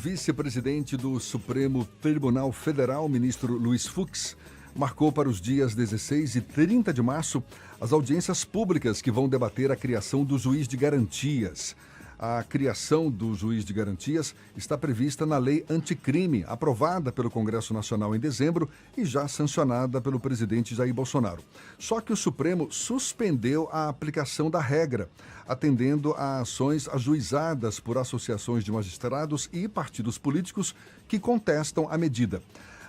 vice-presidente do Supremo Tribunal Federal, ministro Luiz Fux, marcou para os dias 16 e 30 de março as audiências públicas que vão debater a criação do juiz de garantias. A criação do juiz de garantias está prevista na Lei Anticrime, aprovada pelo Congresso Nacional em dezembro e já sancionada pelo presidente Jair Bolsonaro. Só que o Supremo suspendeu a aplicação da regra, atendendo a ações ajuizadas por associações de magistrados e partidos políticos que contestam a medida.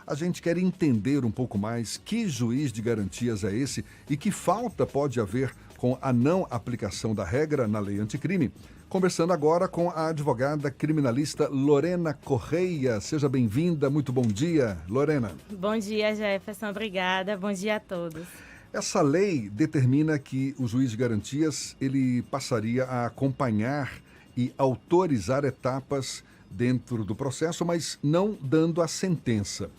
A gente quer entender um pouco mais que juiz de garantias é esse e que falta pode haver com a não aplicação da regra na Lei Anticrime. Conversando agora com a advogada criminalista Lorena Correia. Seja bem-vinda, muito bom dia, Lorena. Bom dia, Jefferson, obrigada, bom dia a todos. Essa lei determina que o juiz de garantias ele passaria a acompanhar e autorizar etapas dentro do processo, mas não dando a sentença,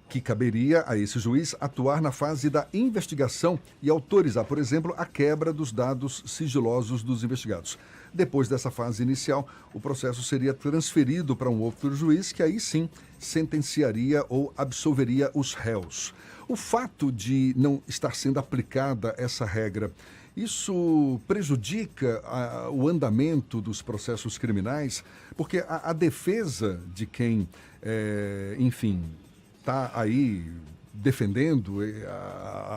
que caberia a esse juiz atuar na fase da investigação e autorizar, por exemplo, a quebra dos dados sigilosos dos investigados. Depois dessa fase inicial, o processo seria transferido para um outro juiz que aí sim sentenciaria ou absolveria os réus. O fato de não estar sendo aplicada essa regra, isso prejudica o andamento dos processos criminais? Porque a defesa de quem, está aí defendendo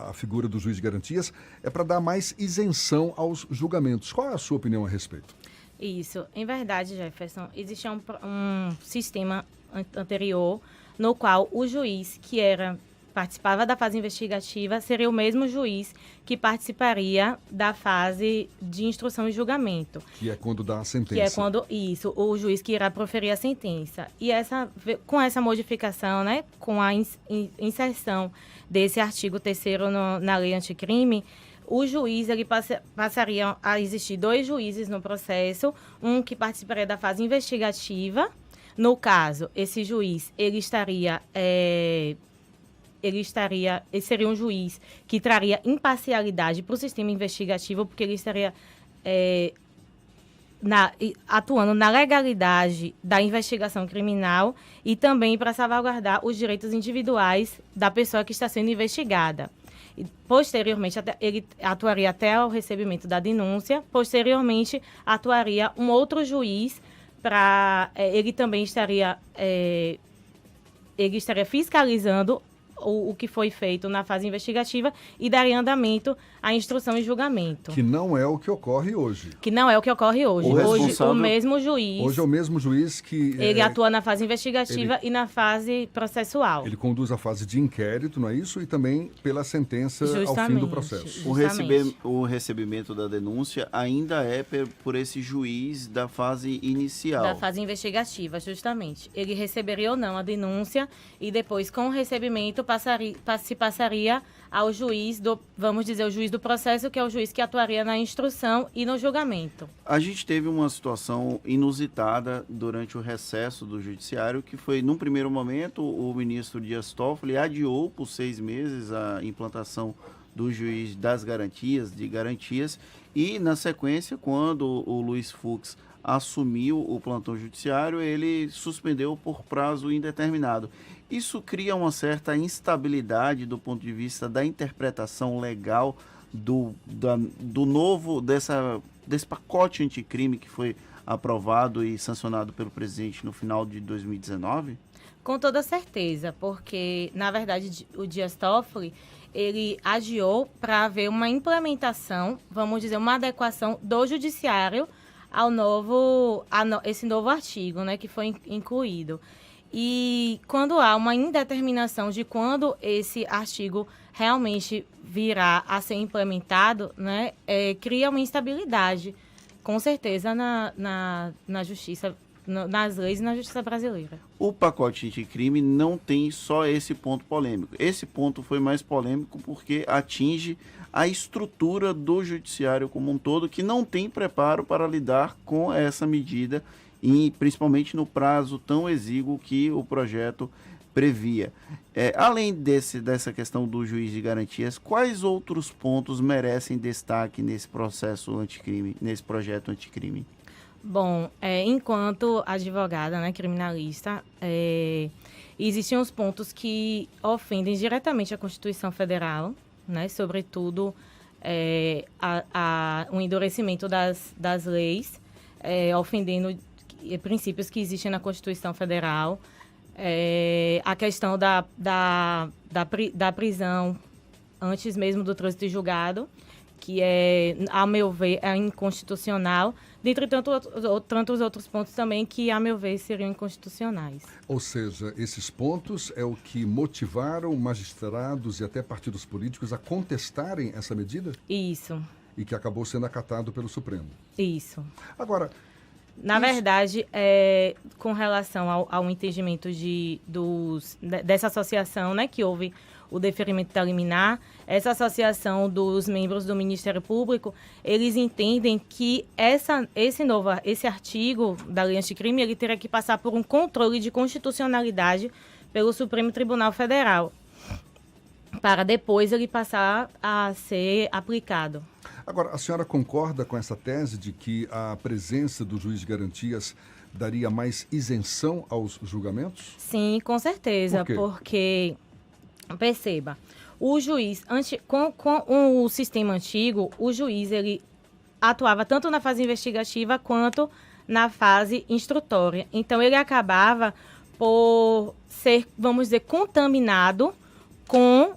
a figura do juiz de garantias é para dar mais isenção aos julgamentos. Qual é a sua opinião a respeito? Isso. Em verdade, Jefferson, existia um sistema anterior no qual o juiz que participava da fase investigativa seria o mesmo juiz que participaria da fase de instrução e julgamento. Que é quando dá a sentença. Que é quando, o juiz que irá proferir a sentença. E com essa modificação, né, com a inserção desse artigo 3º na Lei Anticrime, o juiz passaria a existir 2 juízes no processo, um que participaria da fase investigativa. No caso, esse juiz, ele seria um juiz que traria imparcialidade para o sistema investigativo, porque ele estaria atuando na legalidade da investigação criminal e também para salvaguardar os direitos individuais da pessoa que está sendo investigada. E, posteriormente, ele atuaria até o recebimento da denúncia. Posteriormente, atuaria um outro juiz ele também estaria fiscalizando o que foi feito na fase investigativa e daria andamento à instrução e julgamento. Que não é o que ocorre hoje. Hoje, o mesmo juiz... Hoje é o mesmo juiz que... Ele atua na fase investigativa e na fase processual. Ele conduz a fase de inquérito, não é isso? E também pela sentença ao fim do processo. O recebimento da denúncia ainda é por esse juiz da fase inicial. Da fase investigativa, justamente. Ele receberia ou não a denúncia e depois, com o recebimento, se passaria ao juiz o juiz do processo, que é o juiz que atuaria na instrução e no julgamento. A gente teve uma situação inusitada durante o recesso do judiciário, que foi, num primeiro momento, o ministro Dias Toffoli adiou por 6 meses a implantação do juiz das garantias, e na sequência, quando o Luiz Fux assumiu o plantão judiciário, ele suspendeu por prazo indeterminado. Isso cria uma certa instabilidade do ponto de vista da interpretação legal desse pacote anticrime que foi aprovado e sancionado pelo presidente no final de 2019? Com toda certeza, porque, na verdade, o Dias Toffoli, ele adiou para haver uma implementação, vamos dizer, uma adequação do judiciário ao esse novo artigo, né, que foi incluído. E quando há uma indeterminação de quando esse artigo realmente virá a ser implementado, né, cria uma instabilidade, com certeza, na justiça, nas leis e na justiça brasileira. O pacote anticrime não tem só esse ponto polêmico. Esse ponto foi mais polêmico porque atinge a estrutura do judiciário como um todo, que não tem preparo para lidar com essa medida, e principalmente no prazo tão exíguo que o projeto previa. Além dessa questão do juiz de garantias, quais outros pontos merecem destaque nesse processo anticrime, nesse projeto anticrime? Bom, enquanto advogada, né, criminalista, existem uns pontos que ofendem diretamente a Constituição Federal, né, sobretudo o endurecimento das leis, ofendendo princípios que existem na Constituição Federal, a questão da prisão antes mesmo do trânsito de julgado, que a meu ver, é inconstitucional, dentre tantos outros pontos também que, a meu ver, seriam inconstitucionais. Ou seja, esses pontos é o que motivaram magistrados e até partidos políticos a contestarem essa medida? Isso. E que acabou sendo acatado pelo Supremo. Isso. Agora... Na verdade, com relação ao entendimento dessa associação, né, que houve o deferimento da liminar, essa associação dos membros do Ministério Público, eles entendem que esse artigo da lei anticrime, ele teria que passar por um controle de constitucionalidade pelo Supremo Tribunal Federal, para depois ele passar a ser aplicado. Agora, a senhora concorda com essa tese de que a presença do juiz de garantias daria mais isenção aos julgamentos? Sim, com certeza, Por quê? Porque, perceba, o juiz, com o sistema antigo, o juiz ele atuava tanto na fase investigativa quanto na fase instrutória. Então, ele acabava por ser, vamos dizer, contaminado com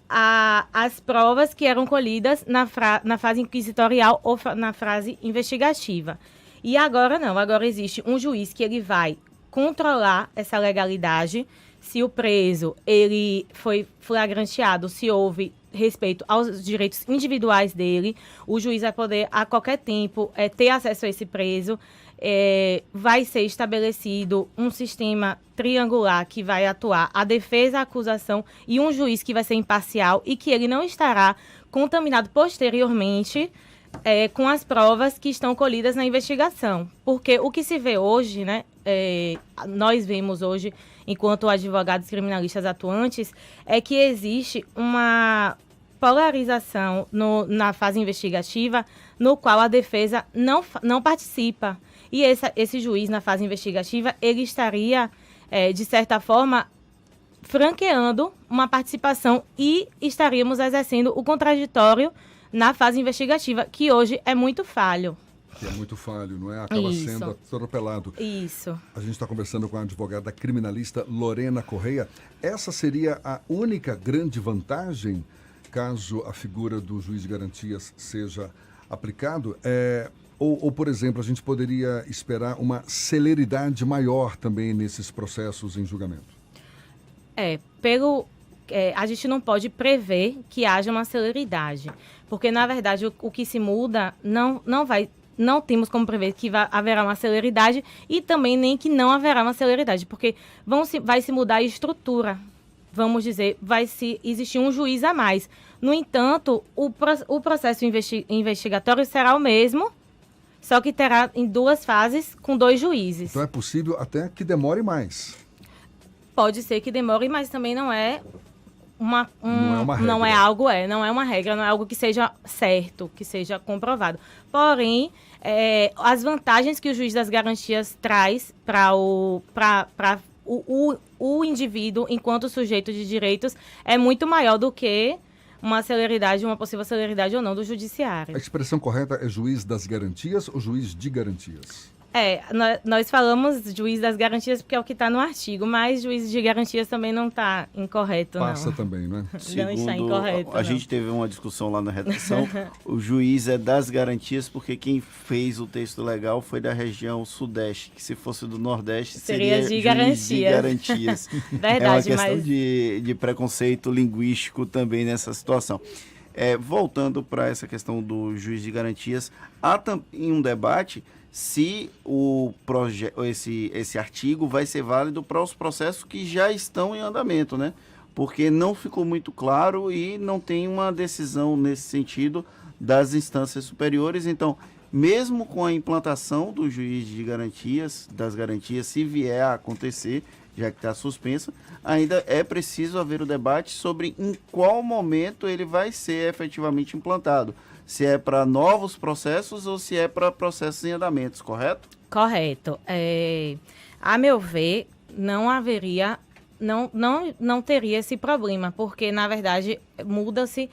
as provas que eram colhidas na fase inquisitorial ou na fase investigativa. E agora não, agora existe um juiz que ele vai controlar essa legalidade, se o preso ele foi flagranteado, se houve respeito aos direitos individuais dele, o juiz vai poder a qualquer tempo ter acesso a esse preso. Vai ser estabelecido um sistema triangular que vai atuar a defesa, a acusação e um juiz que vai ser imparcial e que ele não estará contaminado posteriormente com as provas que estão colhidas na investigação. Porque o que se vê hoje, né, nós vemos hoje, enquanto advogados criminalistas atuantes, é que existe uma polarização na fase investigativa, no qual a defesa não participa. E esse juiz, na fase investigativa, ele estaria, de certa forma, franqueando uma participação e estaríamos exercendo o contraditório na fase investigativa, que hoje é muito falho. Que é muito falho, não é? Acaba Isso. sendo atropelado. Isso. A gente está conversando com a advogada criminalista Lorena Correia. Essa seria a única grande vantagem caso a figura do juiz de garantias seja aplicado? Ou, por exemplo, a gente poderia esperar uma celeridade maior também nesses processos em julgamento? A gente não pode prever que haja uma celeridade, porque, na verdade, o que se muda não temos como prever que haverá uma celeridade e também nem que não haverá uma celeridade, porque vai se mudar a estrutura, vamos dizer, vai existir um juiz a mais. No entanto, o processo investigatório será o mesmo, só que terá em 2 fases com 2 juízes. Então é possível até que demore mais. Pode ser que demore, mas também não é uma regra. Não é uma regra, não é algo que seja certo, que seja comprovado. Porém, as vantagens que o juiz das garantias traz para o indivíduo enquanto sujeito de direitos é muito maior do que uma possível celeridade ou não do judiciário. A expressão correta é juiz das garantias ou juiz de garantias? Nós falamos juiz das garantias porque é o que está no artigo, mas juiz de garantias também não está incorreto, Passa não. também, né? Não está incorreto, a gente teve uma discussão lá na redação, o juiz é das garantias porque quem fez o texto legal foi da região sudeste, que se fosse do nordeste seria de juiz garantias. de garantias. Verdade, é uma questão mas... de preconceito linguístico também nessa situação. Voltando para essa questão do juiz de garantias, há em um debate se esse artigo vai ser válido para os processos que já estão em andamento, né? Porque não ficou muito claro e não tem uma decisão nesse sentido das instâncias superiores. Então, mesmo com a implantação do juiz de garantias, das garantias, se vier a acontecer, já que está suspensa, ainda é preciso haver o debate sobre em qual momento ele vai ser efetivamente implantado. Se é para novos processos ou se é para processos em andamentos, correto? Correto. A meu ver, não haveria, não teria esse problema, porque, na verdade, muda-se,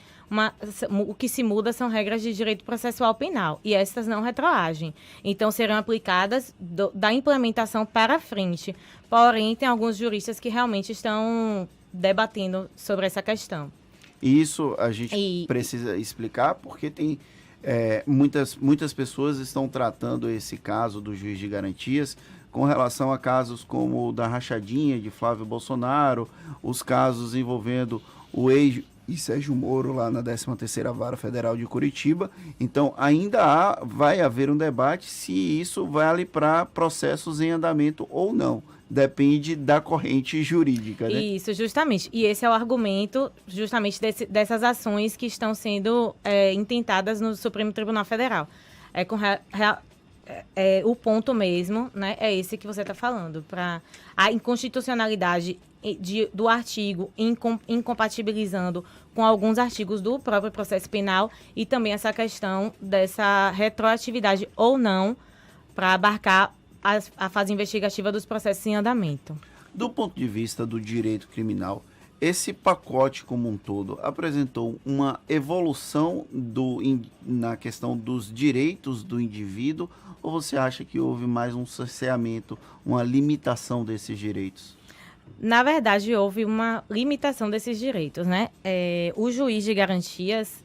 o que se muda são regras de direito processual penal, e essas não retroagem. Então, serão aplicadas da implementação para frente. Porém, tem alguns juristas que realmente estão debatendo sobre essa questão. Isso a gente precisa explicar, porque tem muitas pessoas estão tratando esse caso do juiz de garantias com relação a casos como o da rachadinha de Flávio Bolsonaro, os casos envolvendo o ex e Sérgio Moro lá na 13ª Vara Federal de Curitiba. Então, ainda vai haver um debate se isso vale para processos em andamento ou não. Depende da corrente jurídica, né? Isso, justamente. E esse é o argumento justamente dessas ações que estão sendo intentadas no Supremo Tribunal Federal. O ponto mesmo, né, é esse que você está falando, para a inconstitucionalidade do artigo incompatibilizando com alguns artigos do próprio processo penal, e também essa questão dessa retroatividade ou não para abarcar a fase investigativa dos processos em andamento. Do ponto de vista do direito criminal, esse pacote como um todo apresentou uma evolução na questão dos direitos do indivíduo, ou você acha que houve mais um cerceamento, uma limitação desses direitos? Na verdade, houve uma limitação desses direitos, né? O juiz de garantias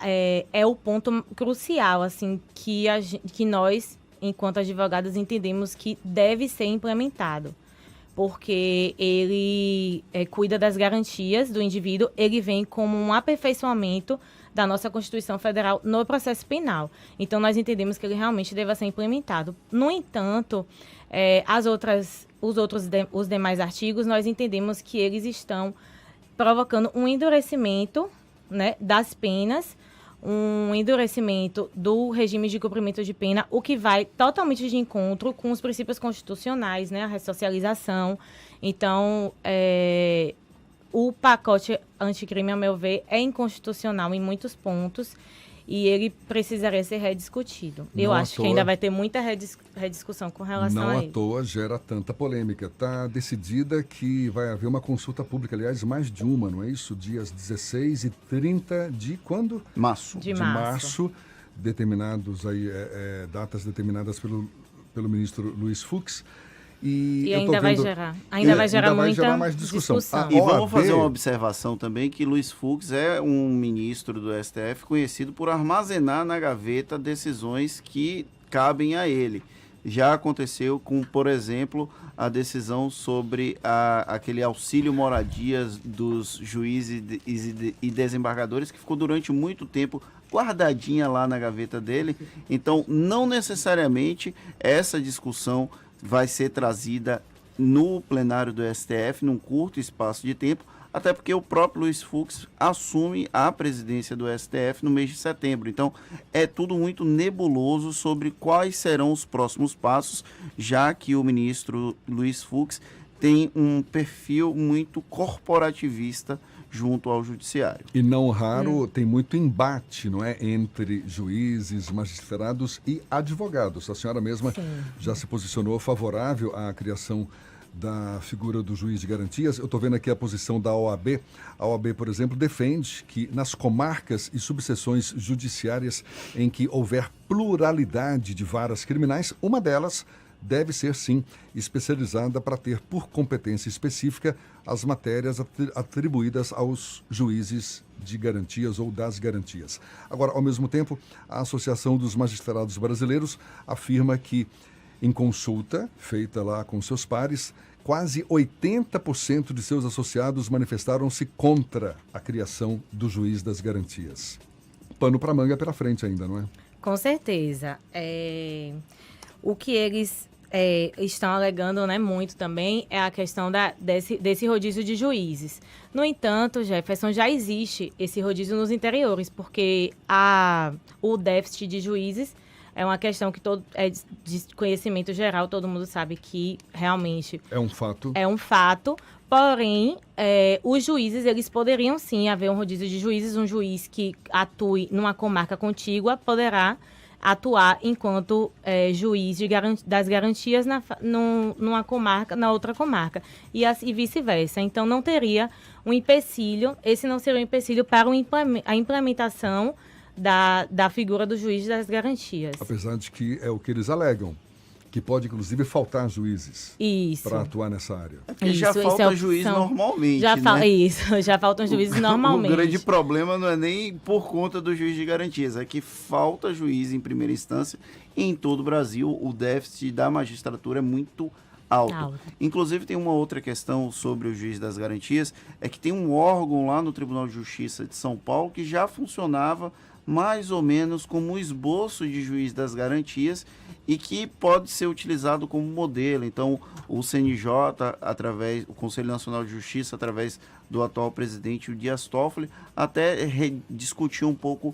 é o ponto crucial, assim, que nós, enquanto advogados, entendemos que deve ser implementado, porque ele cuida das garantias do indivíduo, ele vem como um aperfeiçoamento da nossa Constituição Federal no processo penal. Então, nós entendemos que ele realmente deva ser implementado. No entanto, os demais artigos, nós entendemos que eles estão provocando um endurecimento, né, das penas, um endurecimento do regime de cumprimento de pena, o que vai totalmente de encontro com os princípios constitucionais, né, a ressocialização. Então, o pacote anticrime, a meu ver, é inconstitucional em muitos pontos e ele precisaria ser rediscutido. Eu acho que ainda vai ter muita rediscussão com relação a ele. Não à toa gera tanta polêmica. Está decidida que vai haver uma consulta pública, aliás, mais de uma, não é isso? Dias 16 e 30 de quando? Março. De março. Determinados aí, datas determinadas pelo ministro Luiz Fux. E ainda vai gerar muita mais discussão. E vamos fazer uma observação também que Luiz Fux é um ministro do STF conhecido por armazenar na gaveta decisões que cabem a ele. Já aconteceu com, por exemplo, a decisão sobre aquele auxílio moradias dos juízes e desembargadores, que ficou durante muito tempo guardadinha lá na gaveta dele. Então, não necessariamente essa discussão vai ser trazida no plenário do STF num curto espaço de tempo, até porque o próprio Luiz Fux assume a presidência do STF no mês de setembro. Então, é tudo muito nebuloso sobre quais serão os próximos passos, já que o ministro Luiz Fux tem um perfil muito corporativista junto ao judiciário. E não raro tem muito embate, não é, entre juízes, magistrados e advogados. A senhora mesma já se posicionou favorável à criação da figura do juiz de garantias. Eu estou vendo aqui a posição da OAB. A OAB, por exemplo, defende que nas comarcas e subseções judiciárias em que houver pluralidade de varas criminais, uma delas deve ser, sim, especializada para ter por competência específica as matérias atribuídas aos juízes de garantias ou das garantias. Agora, ao mesmo tempo, a Associação dos Magistrados Brasileiros afirma que, em consulta feita lá com seus pares, quase 80% de seus associados manifestaram-se contra a criação do juiz das garantias. Pano para manga pela frente ainda, não é? Com certeza. O que eles estão alegando, né, muito também é a questão desse rodízio de juízes. No entanto, Jefferson, já existe esse rodízio nos interiores, porque o déficit de juízes é uma questão que é de conhecimento geral, todo mundo sabe que realmente é um fato. É um fato, porém, os juízes, eles poderiam sim haver um rodízio de juízes, um juiz que atue numa comarca contígua poderá atuar enquanto juiz das garantias numa comarca, na outra comarca, e vice-versa. Então, não teria um empecilho, esse não seria um empecilho para a implementação da figura do juiz das garantias. Apesar de que é o que eles alegam, que pode, inclusive, faltar juízes para atuar nessa área. É porque já falta juiz normalmente, né? Isso, já faltam juízes normalmente. O grande problema não é nem por conta do juiz de garantias, é que falta juiz em primeira instância. E em todo o Brasil, o déficit da magistratura é muito alto. Inclusive, tem uma outra questão sobre o juiz das garantias, é que tem um órgão lá no Tribunal de Justiça de São Paulo que já funcionava mais ou menos como um esboço de juiz das garantias e que pode ser utilizado como modelo. Então, o CNJ, o Conselho Nacional de Justiça, através do atual presidente, o Dias Toffoli, até discutiu um pouco,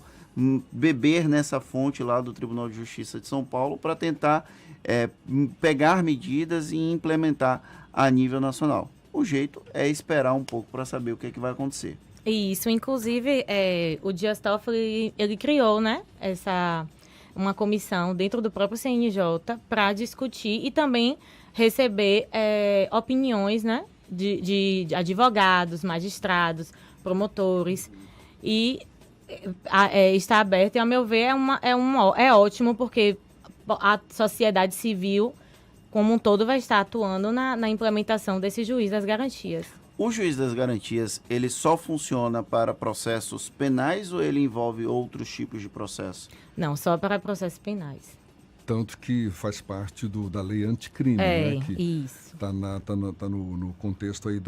beber nessa fonte lá do Tribunal de Justiça de São Paulo para tentar pegar medidas e implementar a nível nacional. O jeito é esperar um pouco para saber o que é que vai acontecer. Isso, inclusive, o Dias Toffoli, ele criou, né, uma comissão dentro do próprio CNJ para discutir e também receber opiniões, né, de advogados, magistrados, promotores, e está aberto, e, ao meu ver, é ótimo, porque a sociedade civil como um todo vai estar atuando na implementação desse juiz das garantias. O juiz das garantias, ele só funciona para processos penais ou ele envolve outros tipos de processos? Não, só para processos penais. Tanto que faz parte da lei anticrime, né? Que isso. Está no contexto aí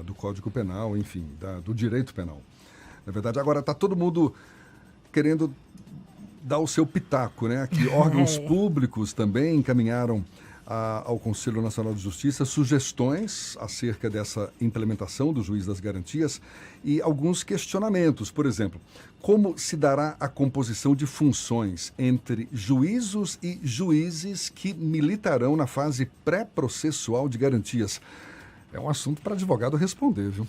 do Código Penal, enfim, do direito penal. Na verdade, agora está todo mundo querendo dar o seu pitaco, né? Que órgãos públicos também encaminharam ao Conselho Nacional de Justiça sugestões acerca dessa implementação do juiz das garantias e alguns questionamentos. Por exemplo, como se dará a composição de funções entre juízos e juízes que militarão na fase pré-processual de garantias? É um assunto para advogado responder, viu?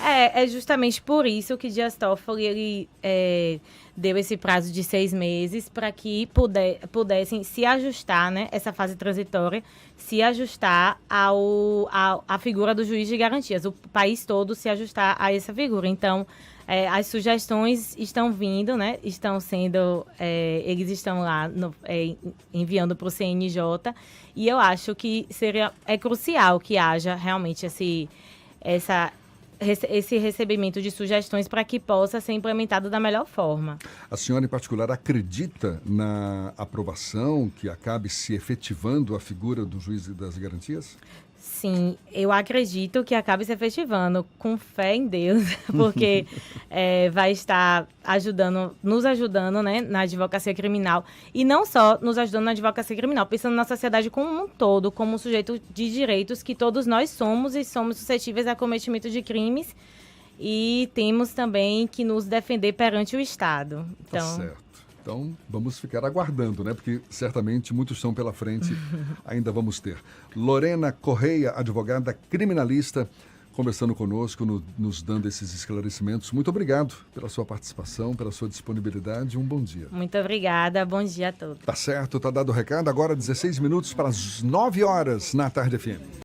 É justamente por isso que Dias Toffoli ele deu esse prazo de 6 meses para que pudessem se ajustar, né, essa fase transitória, se ajustar à figura do juiz de garantias, o país todo se ajustar a essa figura. Então, as sugestões estão vindo, né, eles estão lá enviando para o CNJ, e eu acho que é crucial que haja realmente esse recebimento de sugestões para que possa ser implementado da melhor forma. A senhora, em particular, acredita na aprovação que acabe se efetivando a figura do juiz das garantias? Sim, eu acredito que acabe se efetivando, com fé em Deus, porque vai estar nos ajudando, né, na advocacia criminal, e não só nos ajudando na advocacia criminal, pensando na sociedade como um todo, como um sujeito de direitos que todos nós somos e somos suscetíveis a cometimento de crimes, e temos também que nos defender perante o Estado. Então, tá certo. Então, vamos ficar aguardando, né? Porque certamente muitos estão pela frente, ainda vamos ter. Lorena Correia, advogada criminalista, conversando conosco, nos dando esses esclarecimentos. Muito obrigado pela sua participação, pela sua disponibilidade. Um bom dia. Muito obrigada. Bom dia a todos. Tá certo, tá dado o recado. Agora 16 minutos para as 9 horas na Tarde FM.